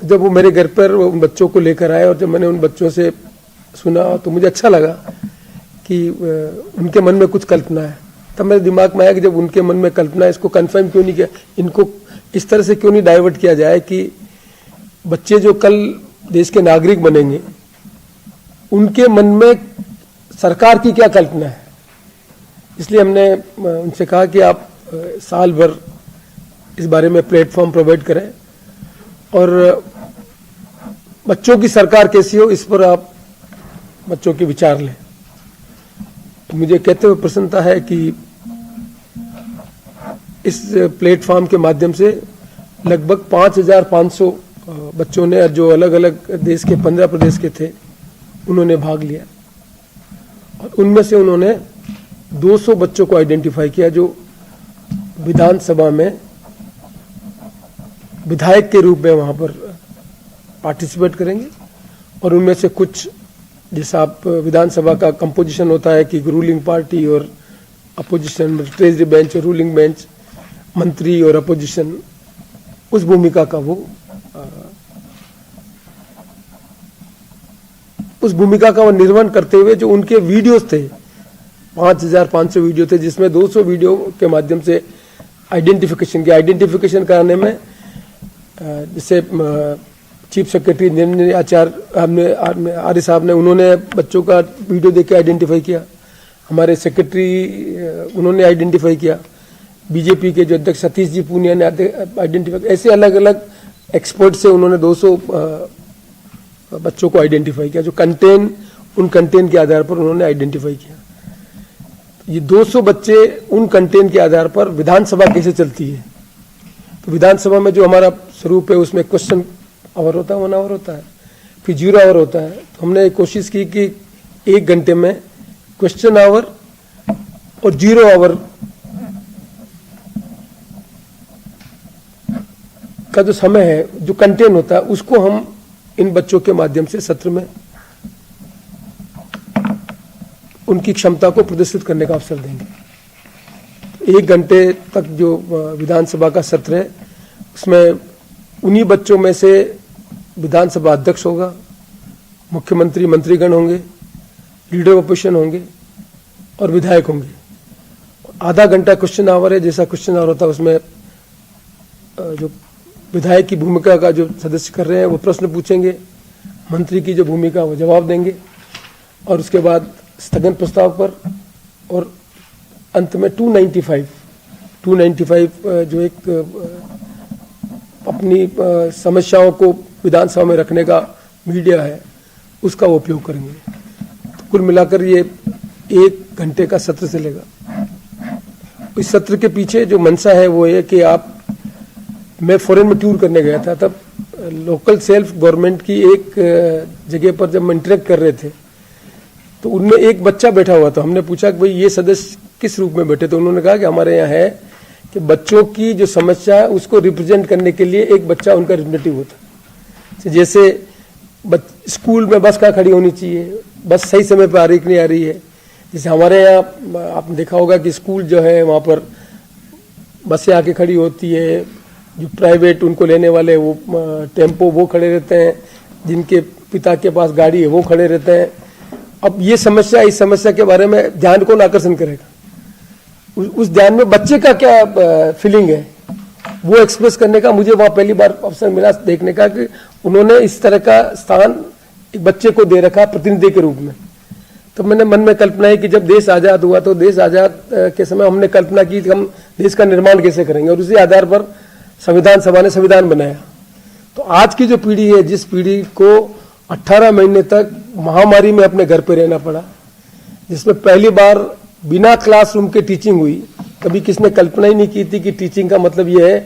जब वो मेरे घर पर उन बच्चों को लेकर आए और जब मैंने उन बच्चों से सुना तो मुझे अच्छा लगा कि उनके मन में कुछ कल्पना है। तब मेरे दिमाग में आया कि जब उनके मन में कल्पना है, इसको कंफर्म क्यों नहीं किया, इनको इस तरह से क्यों नहीं डाइवर्ट किया जाए कि बच्चे जो कल देश के नागरिक बनेंगे उनके मन में सरकार की क्या कल्पना है। इसलिए हमने उनसे कहा कि आप साल भर इस बारे में प्लेटफॉर्म प्रोवाइड करें और बच्चों की सरकार कैसी हो इस पर आप बच्चों के विचार लें। तो मुझे कहते हुए प्रसन्नता है कि इस प्लेटफॉर्म के माध्यम से लगभग 5,500 बच्चों ने, जो अलग अलग देश के 15 प्रदेश के थे, उन्होंने भाग लिया और उनमें से उन्होंने 200 बच्चों को आइडेंटिफाई किया जो विधानसभा में विधायक के रूप में वहां पर पार्टिसिपेट करेंगे। और उनमें से कुछ, जैसा आप विधानसभा का कंपोजिशन होता है कि रूलिंग पार्टी और अपोजिशन, ट्रेजरी बेंच और रूलिंग बेंच, मंत्री और अपोजिशन, उस भूमिका का वो निर्वहन करते हुए जो उनके वीडियोस थे, 5,500 वीडियो थे, जिसमें 200 वीडियो के माध्यम से आइडेंटिफिकेशन कराने में जैसे चीफ सेक्रेटरी निरंजन आर्य साहब ने, उन्होंने बच्चों का वीडियो देख के आइडेंटिफाई किया, हमारे सेक्रेटरी उन्होंने आइडेंटिफाई किया, बीजेपी के जो अध्यक्ष सतीश जी पूनिया ने आइडेंटिफाई, ऐसे अलग अलग एक्सपर्ट से उन्होंने 200 बच्चों को आइडेंटिफाई किया जो उन कंटेंट के आधार पर उन्होंने आइडेंटिफाई किया। ये 200 बच्चे उन कंटेंट के आधार पर विधानसभा कैसे चलती है, तो विधानसभा में जो हमारा स्वरूप है उसमें क्वेश्चन आवर होता है, 1 आवर होता है, फिर 0 आवर होता है। तो हमने कोशिश की कि 1 घंटे में क्वेश्चन आवर और 0 आवर का जो समय है, जो कंटेंट होता है, उसको हम इन बच्चों के माध्यम से सत्र में उनकी क्षमता को प्रदर्शित करने का अवसर देंगे। 1 घंटे तक जो विधानसभा का सत्र है उसमें उन्हीं बच्चों में से विधानसभा अध्यक्ष होगा, मुख्यमंत्री, मंत्रीगण होंगे, लीडर ऑफ अपोजिशन होंगे और विधायक होंगे। आधा घंटा क्वेश्चन आवर है, जैसा क्वेश्चन आवर होता है उसमें जो विधायक की भूमिका का जो सदस्य कर रहे हैं वो प्रश्न पूछेंगे, मंत्री की जो भूमिका वो जवाब देंगे और उसके बाद स्थगन प्रस्ताव पर, और अंत में 295 जो एक अपनी समस्याओं को विधानसभा में रखने का मीडिया है उसका वो उपयोग करेंगे। तो कुल मिलाकर ये 1 घंटे का सत्र चलेगा। इस सत्र के पीछे जो मंशा है वो है कि मैं फॉरेन में टूर करने गया था, तब लोकल सेल्फ गवर्नमेंट की एक जगह पर जब हम इंटरेक्ट कर रहे थे तो उनमें एक बच्चा बैठा हुआ था। हमने पूछा कि भाई ये सदस्य किस रूप में बैठे, तो उन्होंने कहा कि हमारे यहाँ है कि बच्चों की जो समस्या है उसको रिप्रेजेंट करने के लिए एक बच्चा उनका रिप्रेजेंटेटिव होता। जैसे स्कूल में बस कहाँ खड़ी होनी चाहिए, बस सही समय पर आ रही कि नहीं आ रही है। जैसे हमारे यहाँ आपने देखा होगा कि स्कूल जो है वहाँ पर बसें आके खड़ी होती है, जो प्राइवेट उनको लेने वाले वो टेम्पो वो खड़े रहते हैं, जिनके पिता के पास गाड़ी है वो खड़े रहते हैं। अब ये समस्या, इस समस्या के बारे में ध्यान कौन आकर्षण करेगा, उस ध्यान में बच्चे का क्या फीलिंग है वो एक्सप्रेस करने का मुझे वहाँ पहली बार अवसर मिला देखने का कि उन्होंने इस तरह का स्थान एक बच्चे को दे रखा प्रतिनिधि के रूप में। तो मैंने मन में कल्पना है कि जब देश आज़ाद हुआ तो देश आज़ाद के समय हमने कल्पना की कि हम देश का निर्माण कैसे करेंगे और उसी आधार पर संविधान सभा ने संविधान बनाया। तो आज की जो पीढ़ी है, जिस पीढ़ी को 18 महीने तक महामारी में अपने घर पे रहना पड़ा, जिसमें पहली बार बिना क्लासरूम के टीचिंग हुई, कभी किसने कल्पना ही नहीं की थी कि टीचिंग का मतलब यह है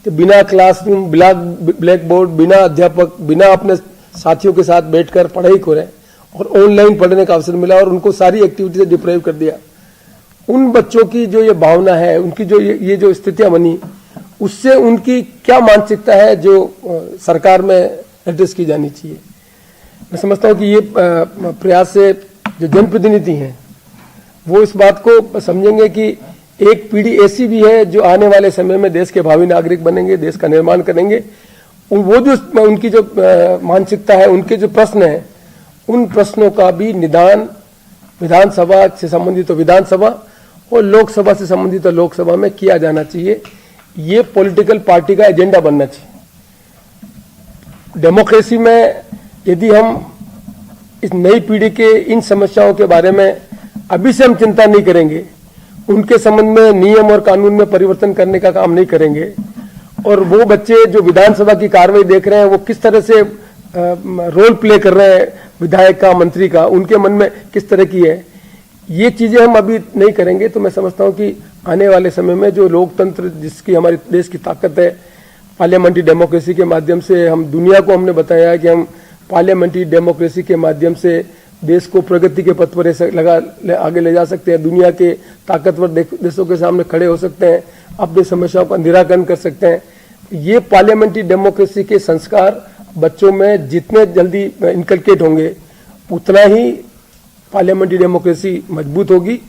कि बिना क्लासरूम, ब्लैक बोर्ड, बिना अध्यापक, बिना अपने साथियों के साथ बैठकर पढ़ाई करें और ऑनलाइन पढ़ने का अवसर मिला और उनको सारी एक्टिविटी से डिप्राइव कर दिया। उन बच्चों की जो ये भावना है, उनकी जो ये जो स्थितियां बनी, उससे उनकी क्या मानसिकता है जो सरकार में एड्रेस की जानी चाहिए। मैं समझता हूँ कि ये प्रयास से जो जनप्रतिनिधि हैं वो इस बात को समझेंगे कि एक पीढ़ी ऐसी भी है जो आने वाले समय में देश के भावी नागरिक बनेंगे, देश का निर्माण करेंगे वो जो उनकी जो मानसिकता है, उनके जो प्रश्न है, उन प्रश्नों का भी निदान विधानसभा से संबंधित तो विधानसभा और लोकसभा से संबंधित तो लोकसभा में किया जाना चाहिए। ये पॉलिटिकल पार्टी का एजेंडा बनना चाहिए। डेमोक्रेसी में यदि हम इस नई पीढ़ी के इन समस्याओं के बारे में अभी से हम चिंता नहीं करेंगे, उनके संबंध में नियम और कानून में परिवर्तन करने का काम नहीं करेंगे, और वो बच्चे जो विधानसभा की कार्रवाई देख रहे हैं वो किस तरह से रोल प्ले कर रहे हैं विधायक का, मंत्री का, उनके मन में किस तरह की है, ये चीजें हम अभी नहीं करेंगे तो मैं समझता हूं कि आने वाले समय में जो लोकतंत्र जिसकी हमारे देश की ताकत है, पार्लियामेंट्री डेमोक्रेसी के माध्यम से हम दुनिया को हमने बताया है कि हम पार्लियामेंट्री डेमोक्रेसी के माध्यम से देश को प्रगति के पथ पर आगे ले जा सकते हैं, दुनिया के ताकतवर देशों के सामने खड़े हो सकते हैं, अपनी समस्याओं का निराकरण कर सकते हैं। ये पार्लियामेंट्री डेमोक्रेसी के संस्कार बच्चों में जितने जल्दी इनकलकेट होंगे उतना ही पार्लियामेंट्री डेमोक्रेसी मजबूत होगी